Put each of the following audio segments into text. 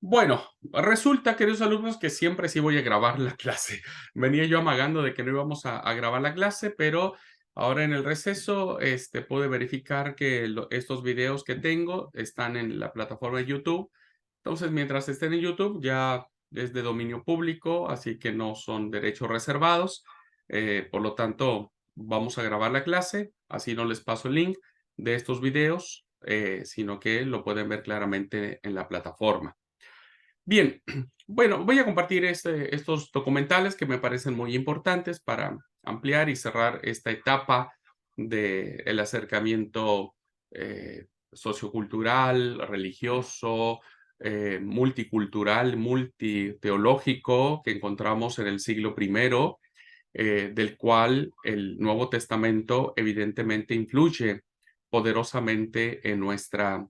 Bueno, resulta, queridos alumnos, que siempre sí voy a grabar la clase. Venía yo amagando de que no íbamos a grabar la clase, pero ahora en el receso, pude verificar que estos videos que tengo están en la plataforma de YouTube. Entonces, mientras estén en YouTube, ya es de dominio público, así que no son derechos reservados. Por lo tanto, vamos a grabar la clase, así no les paso el link de estos videos, sino que lo pueden ver claramente en la plataforma. Bien, bueno, voy a compartir estos documentales que me parecen muy importantes para ampliar y cerrar esta etapa del acercamiento sociocultural, religioso, multicultural, multiteológico que encontramos en el siglo primero, del cual el Nuevo Testamento evidentemente influye poderosamente en nuestra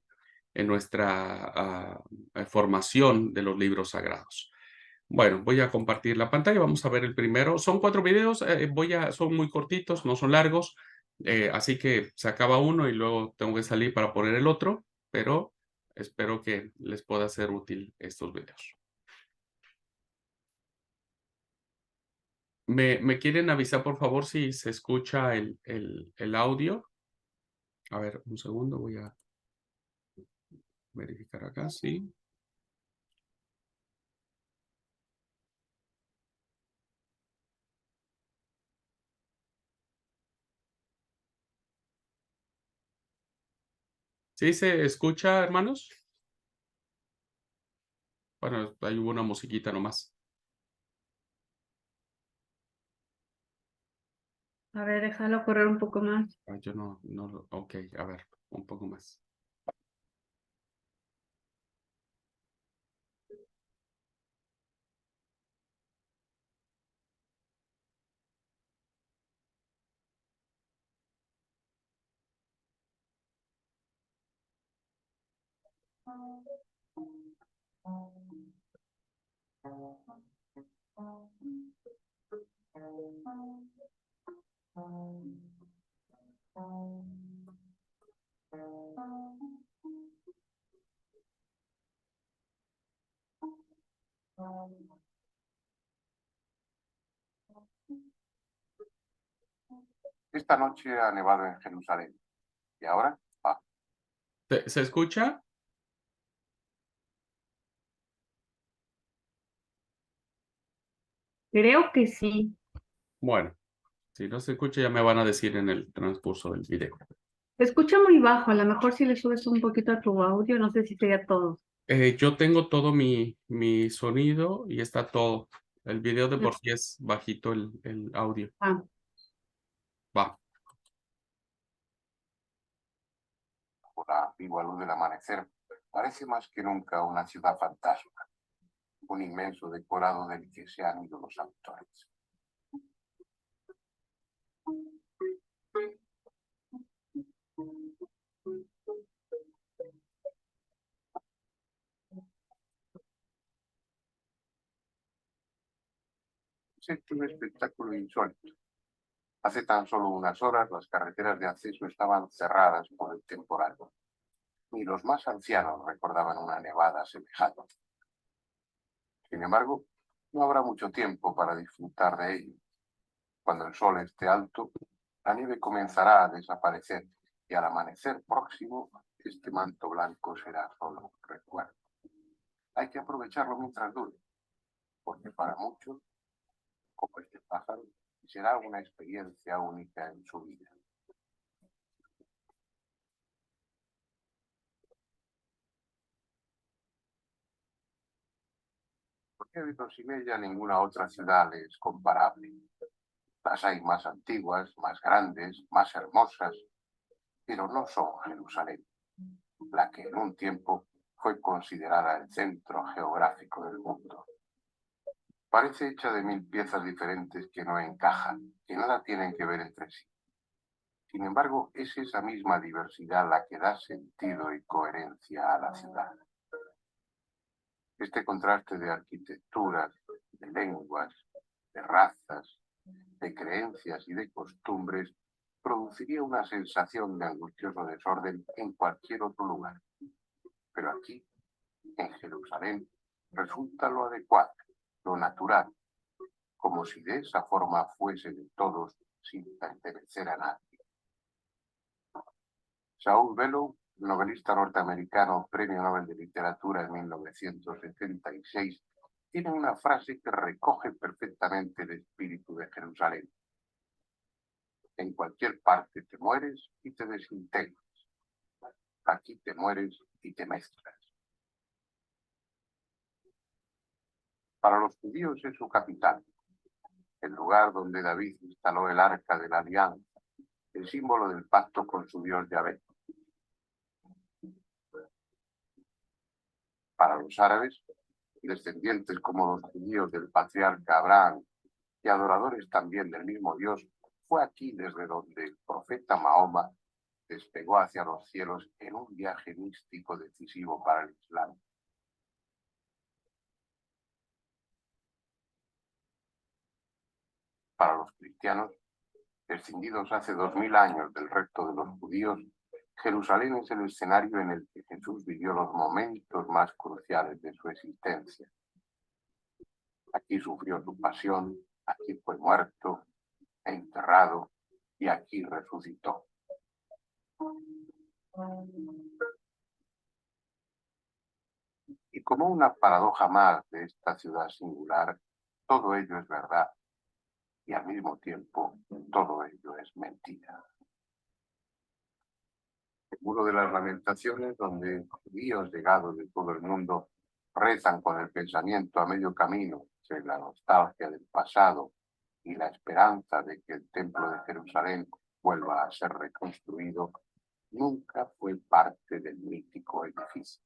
formación de los libros sagrados. Bueno, voy a compartir la pantalla, vamos a ver el primero. Son 4 videos, son muy cortitos, no son largos, así que se acaba uno y luego tengo que salir para poner el otro, pero espero que les pueda ser útil estos videos. ¿Me quieren avisar, por favor, si se escucha el audio? A ver, un segundo, voy a verificar acá, sí. ¿Sí se escucha, hermanos? Bueno, ahí hubo una musiquita nomás. A ver, déjalo correr un poco más. Yo ok, a ver, un poco más. Esta noche ha nevado en Jerusalén. ¿Y ahora? ¿Se escucha? Creo que sí. Bueno, si no se escucha ya me van a decir en el transcurso del video. Se escucha muy bajo. A lo mejor si le subes un poquito a tu audio, no sé si sería todo. Yo tengo todo mi sonido y está todo. El video de No. por sí es bajito el audio. Ah, Va. Por la viva luz del amanecer, parece más que nunca una ciudad fantasma, un inmenso decorado del que se han ido los autores. Es un espectáculo insólito. Hace tan solo unas horas las carreteras de acceso estaban cerradas por el temporal. Ni los más ancianos recordaban una nevada semejante. Sin embargo, no habrá mucho tiempo para disfrutar de ello. Cuando el sol esté alto, la nieve comenzará a desaparecer y al amanecer próximo, este manto blanco será solo un recuerdo. Hay que aprovecharlo mientras dure, porque para muchos, como este pájaro, será una experiencia única en su vida. Porque de Rosimella ninguna otra ciudad es comparable. Las hay más antiguas, más grandes, más hermosas, pero no son Jerusalén, la que en un tiempo fue considerada el centro geográfico del mundo. Parece hecha de 1000 piezas diferentes que no encajan, que nada tienen que ver entre sí. Sin embargo, es esa misma diversidad la que da sentido y coherencia a la ciudad. Este contraste de arquitecturas, de lenguas, de razas, de creencias y de costumbres produciría una sensación de angustioso desorden en cualquier otro lugar. Pero aquí, en Jerusalén, resulta lo adecuado, lo natural, como si de esa forma fuese de todos sin pertenecer a nadie. Saul Bellow, novelista norteamericano, Premio Nobel de Literatura en 1976, tiene una frase que recoge perfectamente el espíritu de Jerusalén. En cualquier parte te mueres y te desintegras. Aquí te mueres y te mezclas. Para los judíos es su capital, el lugar donde David instaló el arca de la alianza, el símbolo del pacto con su Dios Yahvé. Para los árabes, descendientes como los judíos del patriarca Abraham y adoradores también del mismo Dios, fue aquí desde donde el profeta Mahoma despegó hacia los cielos en un viaje místico decisivo para el Islam. Para los cristianos, escindidos hace 2000 años del resto de los judíos, Jerusalén es el escenario en el que Jesús vivió los momentos más cruciales de su existencia. Aquí sufrió su pasión, aquí fue muerto, enterrado y aquí resucitó. Y como una paradoja más de esta ciudad singular, todo ello es verdad y al mismo tiempo todo ello es mentira. El Muro de las Lamentaciones, donde judíos llegados de todo el mundo rezan con el pensamiento a medio camino entre la nostalgia del pasado y la esperanza de que el Templo de Jerusalén vuelva a ser reconstruido, nunca fue parte del mítico edificio.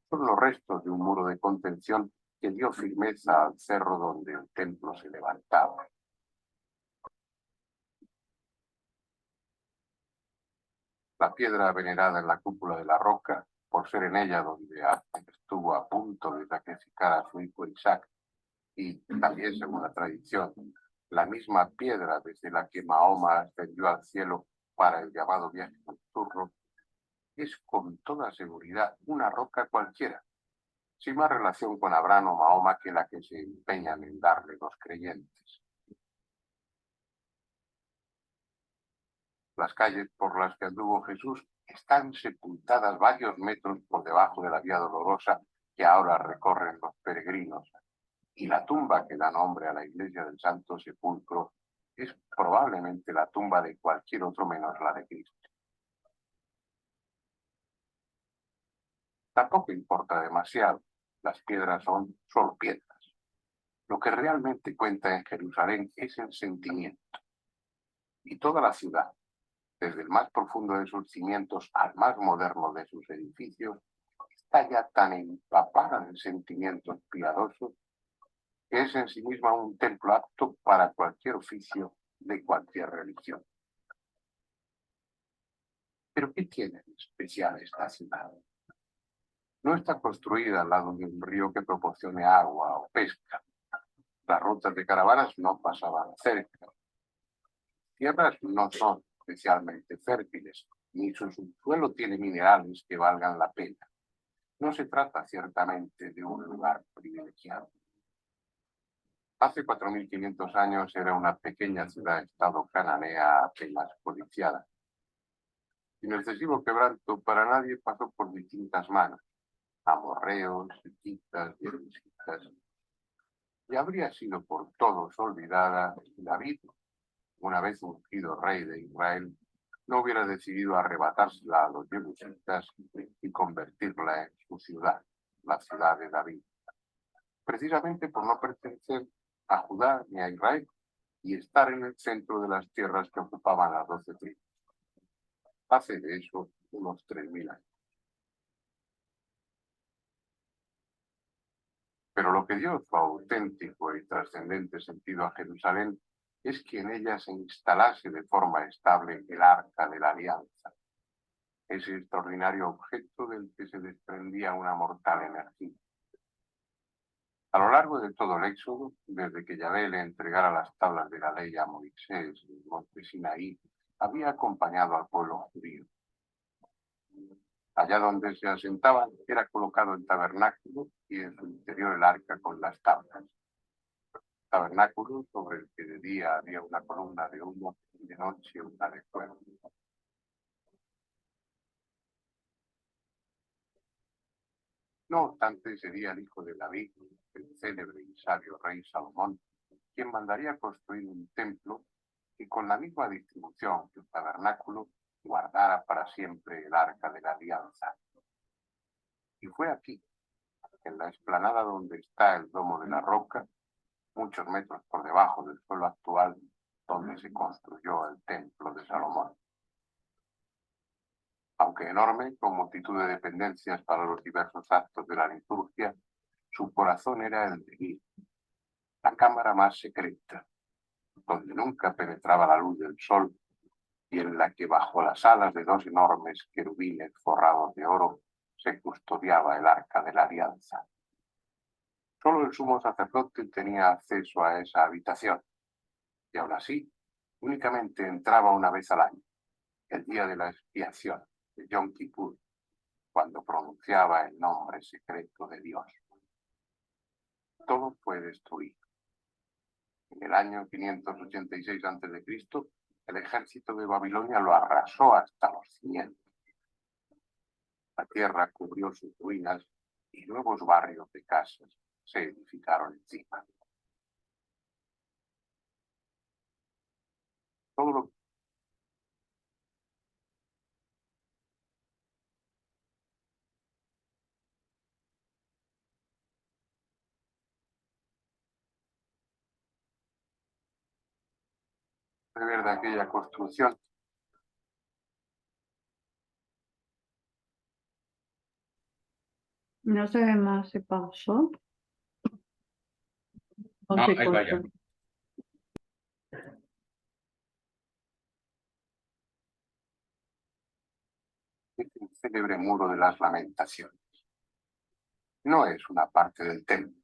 Son los restos de un muro de contención que dio firmeza al cerro donde el templo se levantaba. La piedra venerada en la cúpula de la roca, por ser en ella donde estuvo a punto de sacrificar a su hijo Isaac, y también según la tradición, la misma piedra desde la que Mahoma ascendió al cielo para el llamado viaje nocturno, es con toda seguridad una roca cualquiera, sin más relación con Abraham o Mahoma que la que se empeñan en darle los creyentes. Las calles por las que anduvo Jesús están sepultadas varios metros por debajo de la Vía Dolorosa que ahora recorren los peregrinos, y la tumba que da nombre a la iglesia del Santo Sepulcro es probablemente la tumba de cualquier otro menos la de Cristo. Tampoco importa demasiado, las piedras son solo piedras. Lo que realmente cuenta en Jerusalén es el sentimiento. Y toda la ciudad, desde el más profundo de sus cimientos al más moderno de sus edificios, está ya tan empapada de sentimientos piadosos que es en sí misma un templo apto para cualquier oficio de cualquier religión. ¿Pero qué tiene de especial esta ciudad? No está construida al lado de un río que proporcione agua o pesca. Las rutas de caravanas no pasaban cerca. Tierras no son especialmente fértiles, ni su subsuelo tiene minerales que valgan la pena. No se trata ciertamente de un lugar privilegiado. Hace 4500 años era una pequeña ciudad-estado cananea apenas codiciada. Sin excesivo quebranto, para nadie pasó por distintas manos, amorreos, hititas, jebusitas, y habría sido por todos olvidada si David, una vez ungido rey de Israel, no hubiera decidido arrebatársela a los jebusitas y convertirla en su ciudad, la ciudad de David, precisamente por no pertenecer a Judá ni a Israel y estar en el centro de las tierras que ocupaban las 12 tribus. Hace de eso unos 3000 años. Pero lo que dio su auténtico y trascendente sentido a Jerusalén es que en ella se instalase de forma estable el Arca de la Alianza, ese extraordinario objeto del que se desprendía una mortal energía. A lo largo de todo el Éxodo, desde que Yahvé le entregara las tablas de la ley a Moisés en el monte Sinaí, había acompañado al pueblo judío. Allá donde se asentaban era colocado el tabernáculo y en su interior el arca con las tablas. Tabernáculo sobre el que de día había una columna de humo y de noche una de fuego. No obstante, sería el hijo de David, el célebre y sabio rey Salomón, quien mandaría construir un templo y con la misma distribución que el tabernáculo guardara para siempre el arca de la alianza. Y fue aquí, en la explanada donde está el domo de la roca, muchos metros por debajo del suelo actual, donde se construyó el templo de Salomón. Aunque enorme, con multitud de dependencias para los diversos actos de la liturgia, su corazón era el de Dios, la cámara más secreta, donde nunca penetraba la luz del sol y en la que bajo las alas de dos enormes querubines forrados de oro se custodiaba el arca de la alianza. Solo el sumo sacerdote tenía acceso a esa habitación, y aún así únicamente entraba una vez al año, el día de la expiación, de Yom Kippur, cuando pronunciaba el nombre secreto de Dios. Todo fue destruido. En el año 586 a.C., el ejército de Babilonia lo arrasó hasta los cimientos. La tierra cubrió sus ruinas y nuevos barrios de casas se edificaron encima. Todo lo que ver de aquella construcción No se ve más, se pausó. O No, se ahí vaya. cortó. es el célebre muro de las lamentaciones. No es una parte del templo,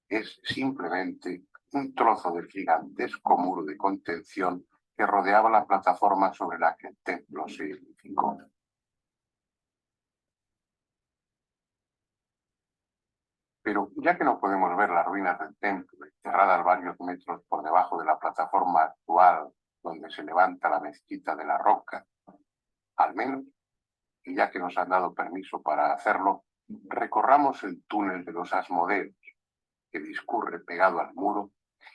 es simplemente un trozo del gigantesco muro de contención que rodeaba la plataforma sobre la que el templo se edificó. Pero ya que no podemos ver las ruinas del templo, enterradas varios metros por debajo de la plataforma actual donde se levanta la mezquita de la Roca, al menos, y ya que nos han dado permiso para hacerlo, recorramos el túnel de los Asmodeus, que discurre pegado al muro,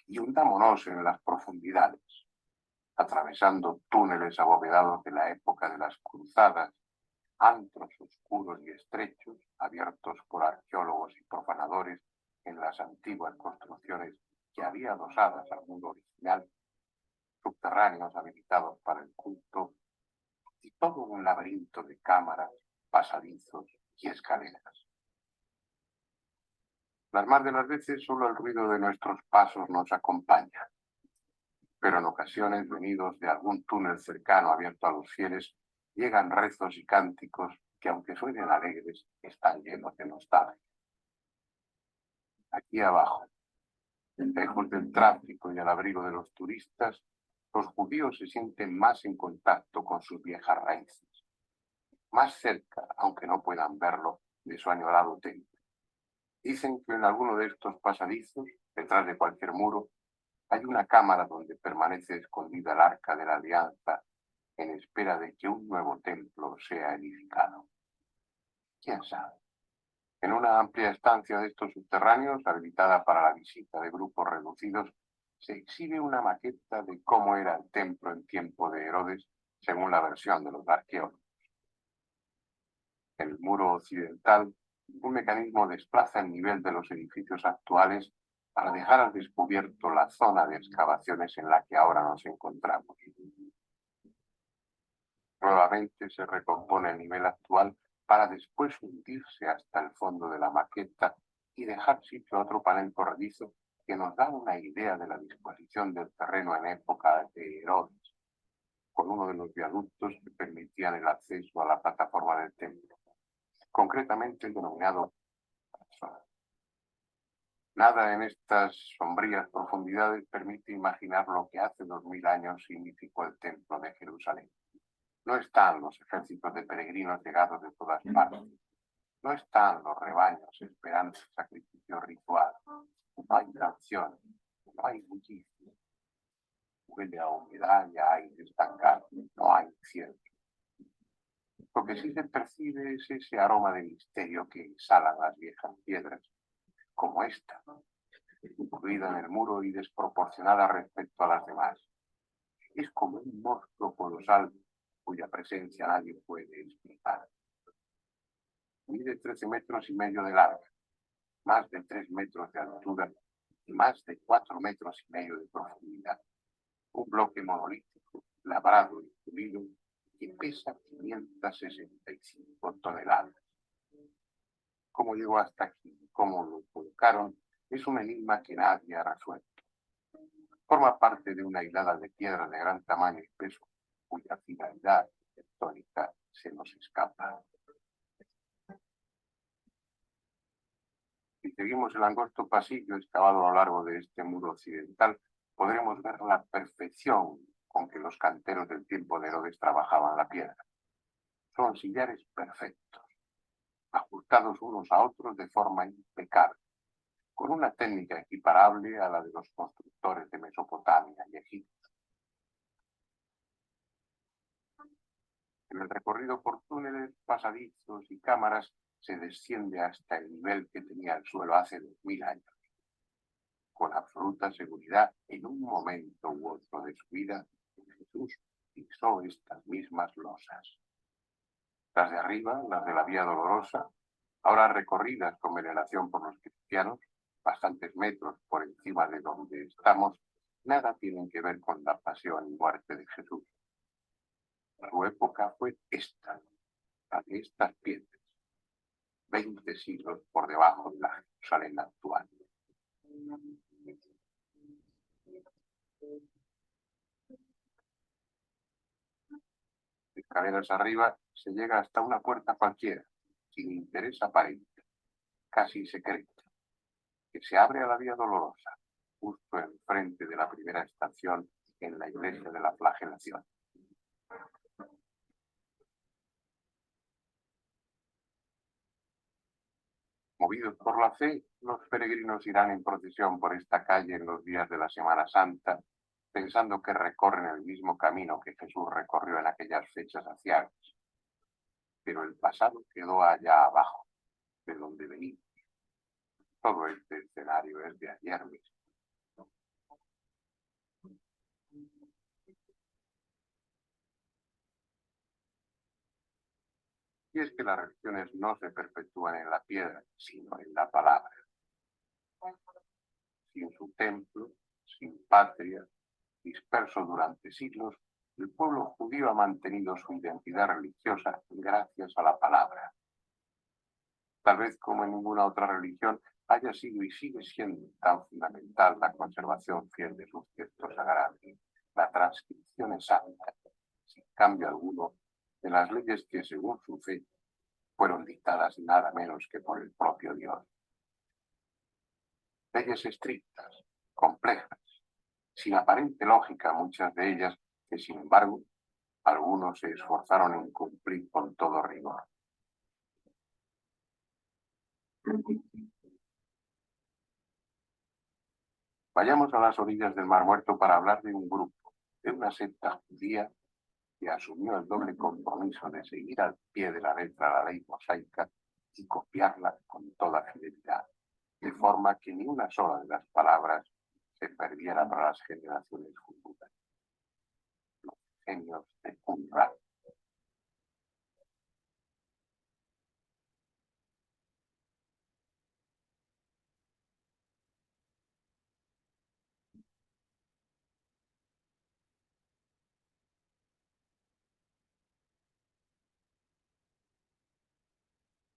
y hundámonos en las profundidades, atravesando túneles abovedados de la época de las cruzadas, antros oscuros y estrechos, abiertos por arqueólogos y profanadores en las antiguas construcciones que había adosadas al muro original, subterráneos habilitados para el culto, y todo un laberinto de cámaras, pasadizos y escaleras. Las más de las veces solo el ruido de nuestros pasos nos acompaña, pero en ocasiones, venidos de algún túnel cercano abierto a los fieles, llegan rezos y cánticos que, aunque suenen alegres, están llenos de nostalgia. Aquí abajo, lejos del tráfico y al abrigo de los turistas, los judíos se sienten más en contacto con sus viejas raíces, más cerca, aunque no puedan verlo, de su añorado templo. Dicen que en alguno de estos pasadizos, detrás de cualquier muro, hay una cámara donde permanece escondida el arca de la alianza en espera de que un nuevo templo sea edificado. ¿Quién sabe? En una amplia estancia de estos subterráneos, habilitada para la visita de grupos reducidos, se exhibe una maqueta de cómo era el templo en tiempo de Herodes, según la versión de los arqueólogos. En el muro occidental, un mecanismo desplaza el nivel de los edificios actuales para dejar al descubierto la zona de excavaciones en la que ahora nos encontramos. Nuevamente se recompone el nivel actual para después hundirse hasta el fondo de la maqueta y dejar sitio a otro panel corredizo que nos da una idea de la disposición del terreno en época de Herodes, con uno de los viaductos que permitían el acceso a la plataforma del templo, concretamente el denominado Sol. Nada en estas sombrías profundidades permite imaginar lo que hace 2000 años significó el templo de Jerusalén. No están los ejércitos de peregrinos llegados de todas partes. No están los rebaños esperando el sacrificio ritual. No hay canciones, no hay bullicio. Huele a humedad y a aire estancado. No hay cielo. Lo que sí se percibe es ese aroma de misterio que exhalan las viejas piedras, como esta, incluida en el muro y desproporcionada respecto a las demás. Es como un monstruo colosal cuya presencia nadie puede explicar. Mide 13 metros y medio de largo, más de 3 metros de altura y más de 4 metros y medio de profundidad. Un bloque monolítico, labrado y pulido, que pesa 565 toneladas. Cómo llegó hasta aquí, cómo lo colocaron, es un enigma que nadie ha resuelto. Forma parte de una hilada de piedra de gran tamaño y peso, cuya finalidad tectónica se nos escapa. Si seguimos el angosto pasillo excavado a lo largo de este muro occidental, podremos ver la perfección con que los canteros del tiempo de Herodes trabajaban la piedra. Son sillares perfectos, ajustados unos a otros de forma impecable, con una técnica equiparable a la de los constructores de Mesopotamia y Egipto. En el recorrido por túneles, pasadizos y cámaras se desciende hasta el nivel que tenía el suelo hace 2000 años. Con absoluta seguridad, en un momento u otro de su vida, Jesús pisó estas mismas losas. Las de arriba, las de la Vía Dolorosa, ahora recorridas con veneración por los cristianos, bastantes metros por encima de donde estamos, nada tienen que ver con la pasión y muerte de Jesús. Su época fue esta, la de estas piedras, 20 siglos por debajo de la Jerusalén actual. Escaleras arriba se llega hasta una puerta cualquiera, sin interés aparente, casi secreta, que se abre a la Vía Dolorosa, justo enfrente de la primera estación en la iglesia de la Flagelación. Movidos por la fe, los peregrinos irán en procesión por esta calle en los días de la Semana Santa, pensando que recorren el mismo camino que Jesús recorrió en aquellas fechas aciagas. Pero el pasado quedó allá abajo, de donde venimos. Todo este escenario es de ayer mismo. Y es que las religiones no se perpetúan en la piedra, sino en la palabra. Sin su templo, sin patria, disperso durante siglos, el pueblo judío ha mantenido su identidad religiosa gracias a la palabra. Tal vez como en ninguna otra religión haya sido y sigue siendo tan fundamental la conservación fiel de sus textos sagrados, la transcripción exacta, sin cambio alguno, de las leyes que, según su fe, fueron dictadas nada menos que por el propio Dios. Leyes estrictas, complejas, sin aparente lógica muchas de ellas, que sin embargo algunos se esforzaron en cumplir con todo rigor. Vayamos a las orillas del Mar Muerto para hablar de un grupo, de una secta judía que asumió el doble compromiso de seguir al pie de la letra la ley mosaica y copiarla con toda fidelidad, de forma que ni una sola de las palabras se perdiera para las generaciones futuras. Los genios de Qumran.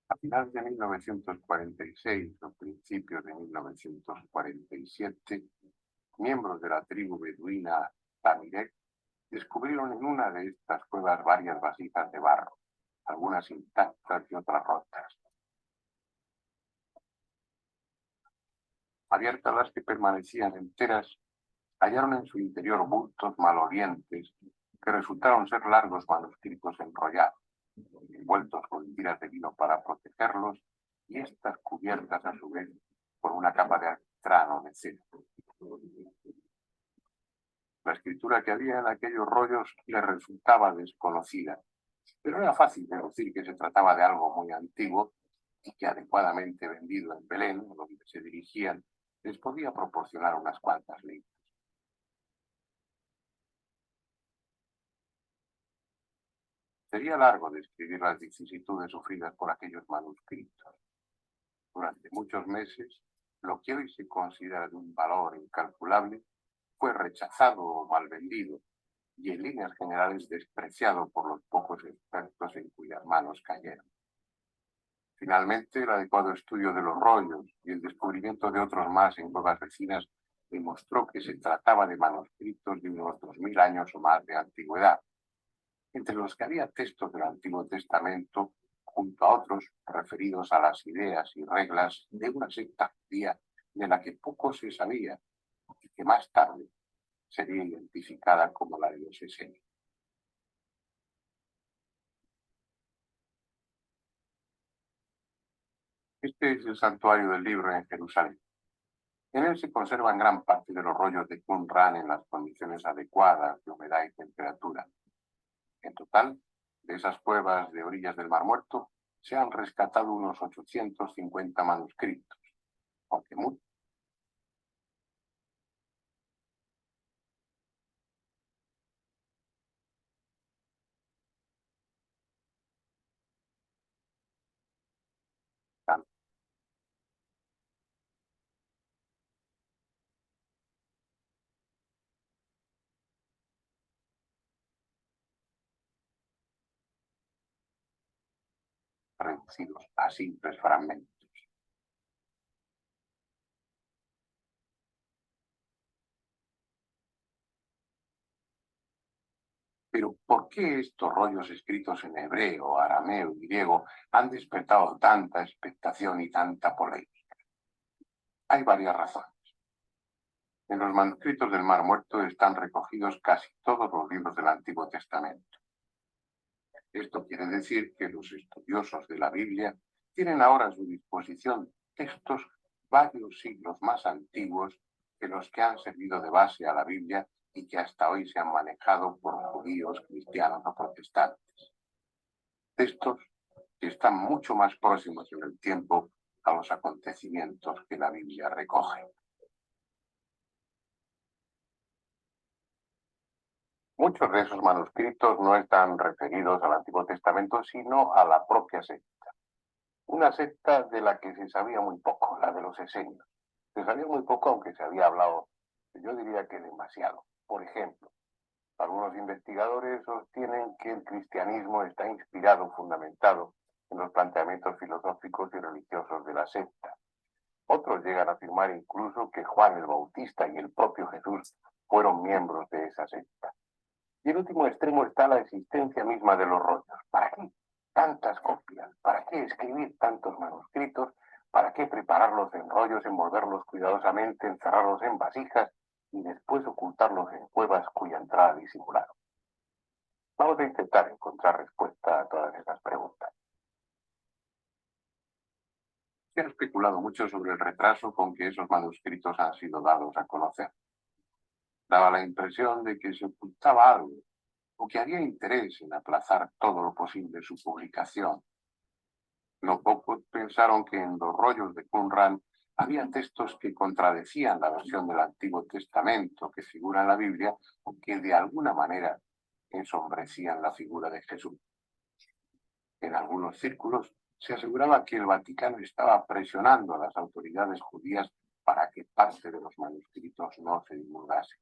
A finales de 1946 o principios de 1947, miembros de la tribu beduina Tamirek descubrieron en una de estas cuevas varias vasijas de barro, algunas intactas y otras rotas. Abiertas las que permanecían enteras, hallaron en su interior bultos malolientes que resultaron ser largos manuscritos enrollados, envueltos con tiras de vino para protegerlos, y estas cubiertas a su vez por una capa de alquitrán o de cera. La escritura que había en aquellos rollos le resultaba desconocida, pero era fácil deducir que se trataba de algo muy antiguo y que adecuadamente vendido en Belén, donde se dirigían, les podía proporcionar unas cuantas libras. Sería largo describir las vicisitudes sufridas por aquellos manuscritos. Durante muchos meses, lo que hoy se considera de un valor incalculable fue rechazado o mal vendido, y en líneas generales despreciado por los pocos expertos en cuyas manos cayeron. Finalmente, el adecuado estudio de los rollos y el descubrimiento de otros más en cuevas vecinas demostró que se trataba de manuscritos de unos 2000 años o más de antigüedad, entre los que había textos del Antiguo Testamento, junto a otros referidos a las ideas y reglas de una secta judía de la que poco se sabía y que más tarde sería identificada como la de los esenios. Este es el santuario del libro en Jerusalén. En él se conservan gran parte de los rollos de Qumran en las condiciones adecuadas de humedad y temperatura. En total, de esas cuevas de orillas del Mar Muerto, se han rescatado unos 850 manuscritos, aunque muchos. Están reducidos a simples fragmentos. Pero ¿por qué estos rollos escritos en hebreo, arameo y griego han despertado tanta expectación y tanta polémica? Hay varias razones. En los manuscritos del Mar Muerto están recogidos casi todos los libros del Antiguo Testamento. Esto quiere decir que los estudiosos de la Biblia tienen ahora a su disposición textos varios siglos más antiguos que los que han servido de base a la Biblia y que hasta hoy se han manejado por judíos, cristianos o protestantes. Textos que están mucho más próximos en el tiempo a los acontecimientos que la Biblia recoge. Muchos de esos manuscritos no están referidos al Antiguo Testamento, sino a la propia secta. Una secta de la que se sabía muy poco, la de los esenios. Se sabía muy poco, aunque se había hablado, yo diría que demasiado. Por ejemplo, algunos investigadores sostienen que el cristianismo está inspirado, fundamentado en los planteamientos filosóficos y religiosos de la secta. Otros llegan a afirmar incluso que Juan el Bautista y el propio Jesús fueron miembros de esa secta. Y en último extremo está la existencia misma de los rollos. ¿Para qué tantas copias? ¿Para qué escribir tantos manuscritos? ¿Para qué prepararlos en rollos, envolverlos cuidadosamente, encerrarlos en vasijas y después ocultarlos en cuevas cuya entrada disimularon? Vamos a intentar encontrar respuesta a todas esas preguntas. Se ha especulado mucho sobre el retraso con que esos manuscritos han sido dados a conocer. Daba la impresión de que se ocultaba algo, o que había interés en aplazar todo lo posible su publicación. No pocos pensaron que en los rollos de Qumran había textos que contradecían la versión del Antiguo Testamento que figura en la Biblia o que de alguna manera ensombrecían la figura de Jesús. En algunos círculos se aseguraba que el Vaticano estaba presionando a las autoridades judías para que parte de los manuscritos no se divulgase.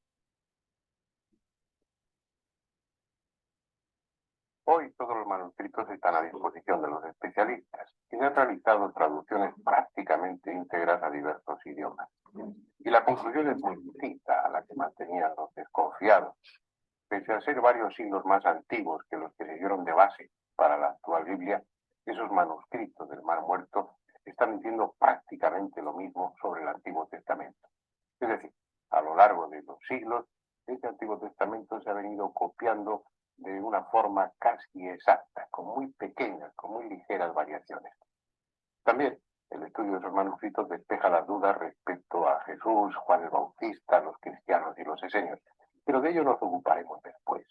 Hoy todos los manuscritos están a disposición de los especialistas y se han realizado traducciones prácticamente íntegras a diversos idiomas. Y la conclusión es muy distinta a la que mantenían los desconfiados. Pese a ser varios siglos más antiguos que los que se dieron de base para la actual Biblia, esos manuscritos del Mar Muerto están diciendo prácticamente lo mismo sobre el Antiguo Testamento. Es decir, a lo largo de los siglos, este Antiguo Testamento se ha venido copiando claras y exactas, con muy pequeñas, con muy ligeras variaciones. También el estudio de esos manuscritos despeja las dudas respecto a Jesús, Juan el Bautista, los cristianos y los esenios, pero de ello nos ocuparemos después.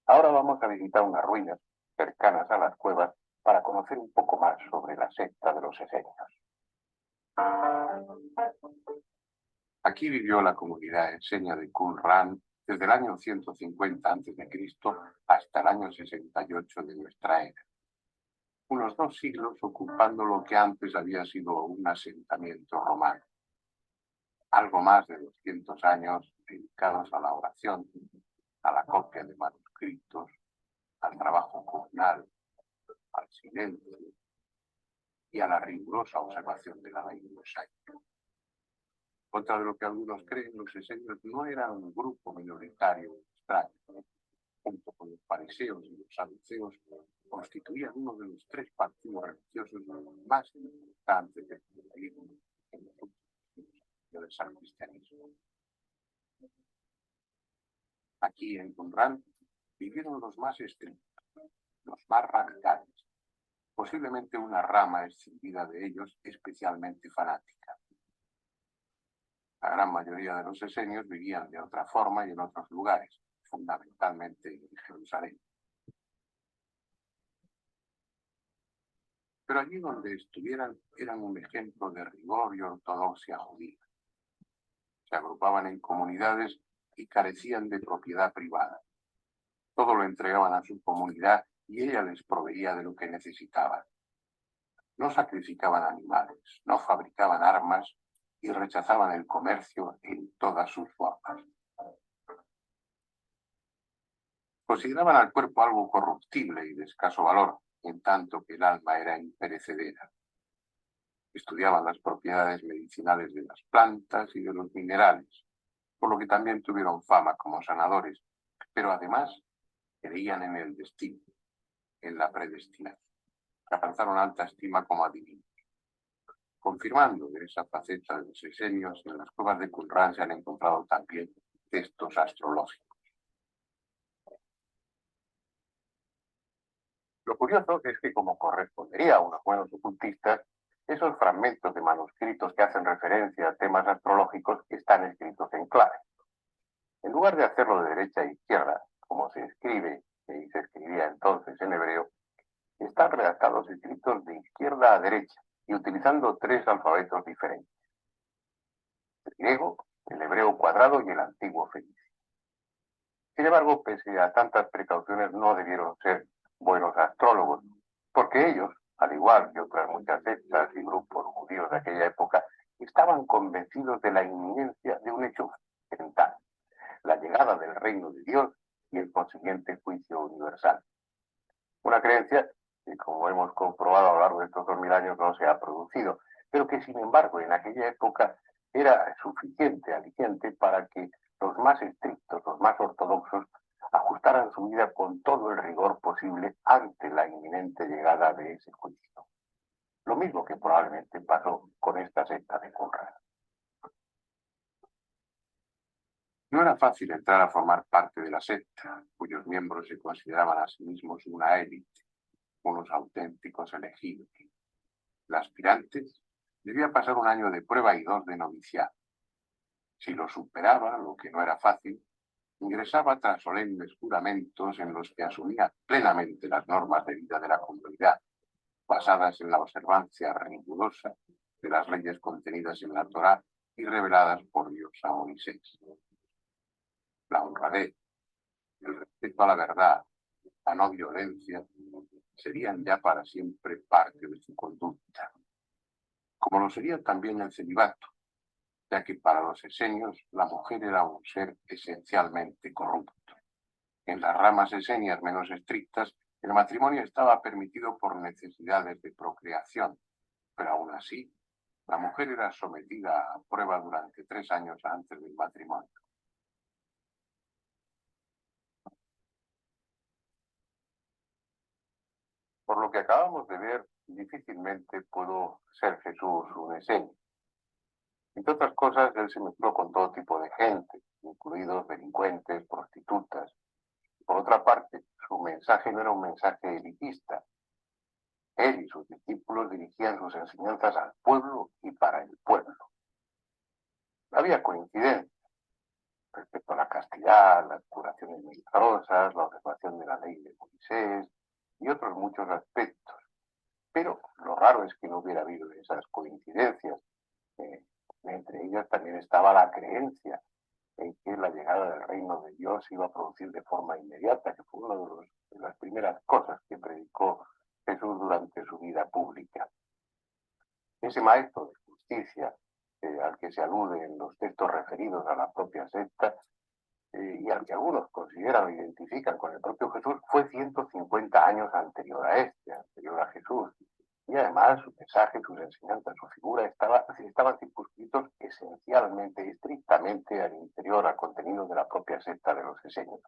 Ahora vamos a visitar unas ruinas cercanas a las cuevas para conocer un poco más sobre la secta de los esenios. Aquí vivió la comunidad esenia de Qumran desde el año 150 a.C. hasta el año 68 de nuestra era. Unos 2 siglos ocupando lo que antes había sido un asentamiento romano. Algo más de 200 años dedicados a la oración, a la copia de manuscritos, al trabajo comunal, al silencio y a la rigurosa observación de la ley mosaica. Contra de lo que algunos creen, los esenios no eran un grupo minoritario extraño. Junto con los fariseos y los saduceos, constituían uno de los 3 partidos religiosos más importantes del judaísmo en los últimos siglos del cristianismo. Aquí en Qumran vivieron los más estrictos, los más radicales, posiblemente una rama escindida de ellos especialmente fanática. La gran mayoría de los esenios vivían de otra forma y en otros lugares, fundamentalmente en Jerusalén. Pero allí donde estuvieran eran un ejemplo de rigor y ortodoxia judía. Se agrupaban en comunidades y carecían de propiedad privada. Todo lo entregaban a su comunidad y ella les proveía de lo que necesitaban. No sacrificaban animales, no fabricaban armas y rechazaban el comercio en todas sus formas. Consideraban al cuerpo algo corruptible y de escaso valor, en tanto que el alma era imperecedera. Estudiaban las propiedades medicinales de las plantas y de los minerales, por lo que también tuvieron fama como sanadores, pero además creían en el destino, en la predestinación. Alcanzaron alta estima como adivinos. Confirmando de esa faceta de los esenios, en las cuevas de Qumran se han encontrado también textos astrológicos. Lo curioso es que, como correspondería a unos buenos ocultistas, esos fragmentos de manuscritos que hacen referencia a temas astrológicos están escritos en clave. En lugar de hacerlo de derecha a izquierda, como se escribe y se escribía entonces en hebreo, están redactados escritos de izquierda a derecha y utilizando 3 alfabetos diferentes: el griego, el hebreo cuadrado y el antiguo fenicio. Sin embargo, pese a tantas precauciones, no debieron ser buenos astrólogos, porque ellos, al igual que otras muchas sectas y grupos judíos de aquella época, estaban convencidos de la inminencia de un hecho accidental, la llegada del reino de Dios y el consiguiente juicio universal. Una creencia que, como hemos comprobado a lo largo de estos 2000 años, no se ha producido, pero que, sin embargo, en aquella época era suficiente aliciente para que los más estrictos, los más ortodoxos, ajustaran su vida con todo el rigor posible ante la inminente llegada de ese juicio. Lo mismo que probablemente pasó con esta secta de Qumran. No era fácil entrar a formar parte de la secta, cuyos miembros se consideraban a sí mismos una élite, unos auténticos elegidos. El aspirante debía pasar 1 año de prueba y 2 de noviciado. Si lo superaba, lo que no era fácil, ingresaba tras solemnes juramentos en los que asumía plenamente las normas de vida de la comunidad, basadas en la observancia rigurosa de las leyes contenidas en la Torá y reveladas por Dios a Moisés. La honradez, el respeto a la verdad, la no violencia, serían ya para siempre parte de su conducta. Como lo sería también el celibato, ya que para los esenios la mujer era un ser esencialmente corrupto. En las ramas esenias menos estrictas, el matrimonio estaba permitido por necesidades de procreación, pero aún así, la mujer era sometida a prueba durante 3 años antes del matrimonio. Por lo que acabamos de ver, difícilmente pudo ser Jesús un esenio. Entre otras cosas, él se mezcló con todo tipo de gente, incluidos delincuentes, prostitutas. Por otra parte, su mensaje no era un mensaje elitista. Él y sus discípulos dirigían sus enseñanzas al pueblo y para el pueblo. Había coincidencias respecto a la castidad, las curaciones milagrosas, la observación de la ley de Moisés y otros muchos aspectos. Pero lo raro es que no hubiera habido esas coincidencias. Entre ellas también estaba la creencia en que la llegada del reino de Dios se iba a producir de forma inmediata, que fue una de las primeras cosas que predicó Jesús durante su vida pública. Ese maestro de justicia al que se alude en los textos referidos a la propia secta y al que algunos consideran o identifican con el propio Jesús, fue 150 años anterior a anterior a Jesús. Y además su mensaje, sus enseñanzas, su figura estaban circunscritos esencialmente y estrictamente al interior, al contenido de la propia secta de los esenios.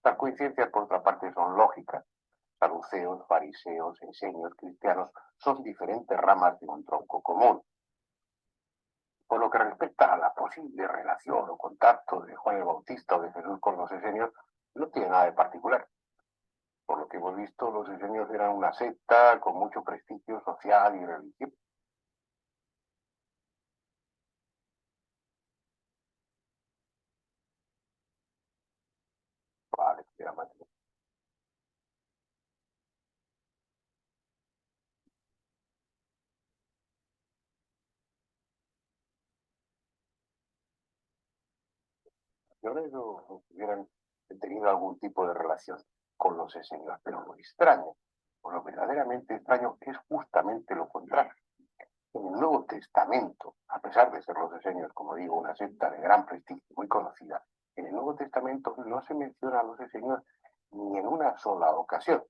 Las coincidencias, por otra parte, son lógicas. Saduceos, fariseos, esenios, cristianos son diferentes ramas de un tronco común. Por lo que respecta a la posible relación o contacto de Juan el Bautista o de Jesús con los esenios, no tiene nada de particular. Por lo que hemos visto, los esenios eran una secta con mucho prestigio social y religioso. Vale, o hubieran tenido algún tipo de relación con los esenios, pero lo extraño, o lo verdaderamente extraño, es justamente lo contrario. En el Nuevo Testamento, a pesar de ser los esenios, como digo, una secta de gran prestigio, muy conocida, en el Nuevo Testamento no se menciona a los esenios ni en una sola ocasión,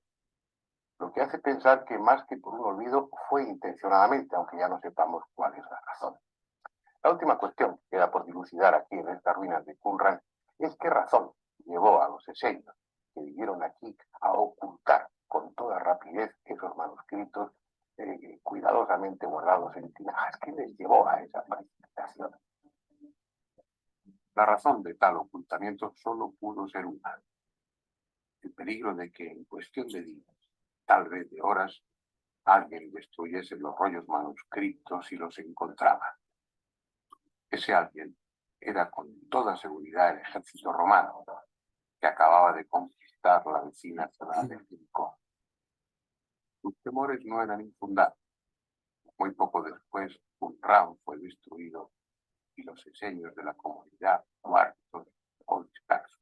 lo que hace pensar que más que por un olvido fue intencionadamente, aunque ya no sepamos cuál es la razón. La última cuestión que queda por dilucidar aquí en estas ruinas de Qumran es qué razón llevó a los esenios que vivieron aquí a ocultar con toda rapidez esos manuscritos cuidadosamente guardados en tinajas. ¿Qué les llevó a esa precipitación? La razón de tal ocultamiento solo pudo ser una: el peligro de que en cuestión de días, tal vez de horas, alguien destruyese los rollos manuscritos y los encontraba. Ese alguien era con toda seguridad el ejército romano, que acababa de conquistar la vecina ciudad de Jericó. Sus temores no eran infundados. Muy poco después, Qumran fue destruido y los esenios de la comunidad muertos o dispersos.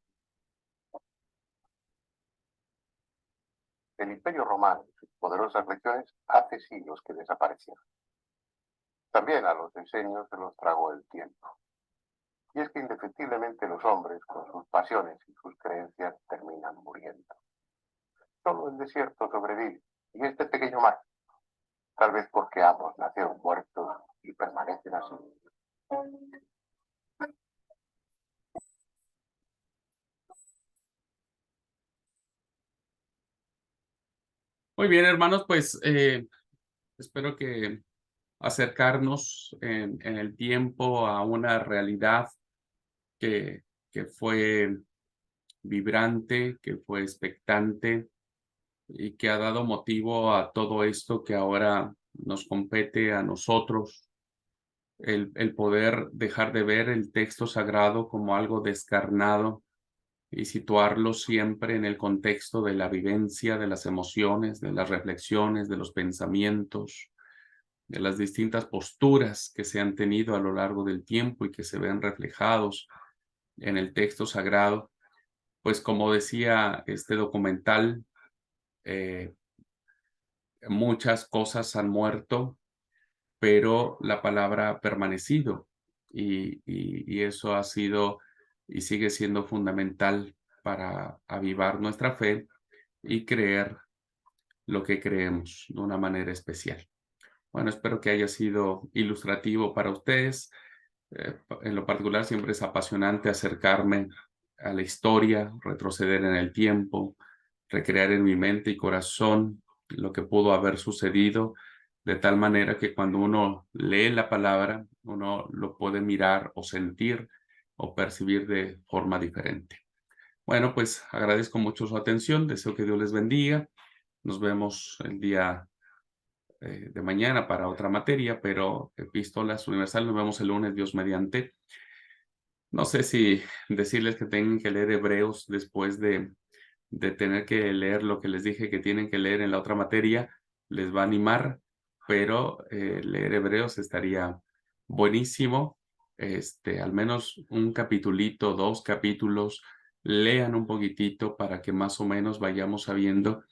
El Imperio Romano y sus poderosas legiones hace siglos que desaparecieron. También a los esenios se los tragó el tiempo. Y es que indefectiblemente los hombres, con sus pasiones y sus creencias, terminan muriendo. Solo el desierto sobrevive, y este pequeño mar, tal vez porque ambos nacieron muertos y permanecen así. Muy bien, hermanos, pues espero que acercarnos en el tiempo a una realidad que fue vibrante, que fue expectante y que ha dado motivo a todo esto que ahora nos compete a nosotros, el poder dejar de ver el texto sagrado como algo descarnado y situarlo siempre en el contexto de la vivencia, de las emociones, de las reflexiones, de los pensamientos, de las distintas posturas que se han tenido a lo largo del tiempo y que se ven reflejados en el texto sagrado. Pues como decía este documental, muchas cosas han muerto, pero la palabra ha permanecido y eso ha sido y sigue siendo fundamental para avivar nuestra fe y creer lo que creemos de una manera especial. Bueno, espero que haya sido ilustrativo para ustedes. En lo particular, siempre es apasionante acercarme a la historia, retroceder en el tiempo, recrear en mi mente y corazón lo que pudo haber sucedido, de tal manera que cuando uno lee la palabra, uno lo puede mirar o sentir o percibir de forma diferente. Bueno, pues agradezco mucho su atención, deseo que Dios les bendiga. Nos vemos el día de mañana para otra materia, pero Epístolas Universal nos vemos el lunes, Dios mediante. No sé si decirles que tengan que leer Hebreos después de tener que leer lo que les dije que tienen que leer en la otra materia, les va a animar, pero leer Hebreos estaría buenísimo. Al menos un capitulito, 2 capítulos, lean un poquitito para que más o menos vayamos sabiendo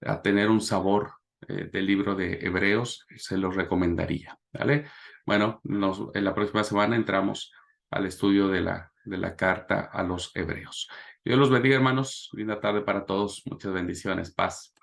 a tener un sabor del libro de Hebreos, se los recomendaría, ¿vale? Bueno, en la próxima semana entramos al estudio de la carta a los Hebreos. Dios los bendiga, hermanos. Linda tarde para todos. Muchas bendiciones. Paz.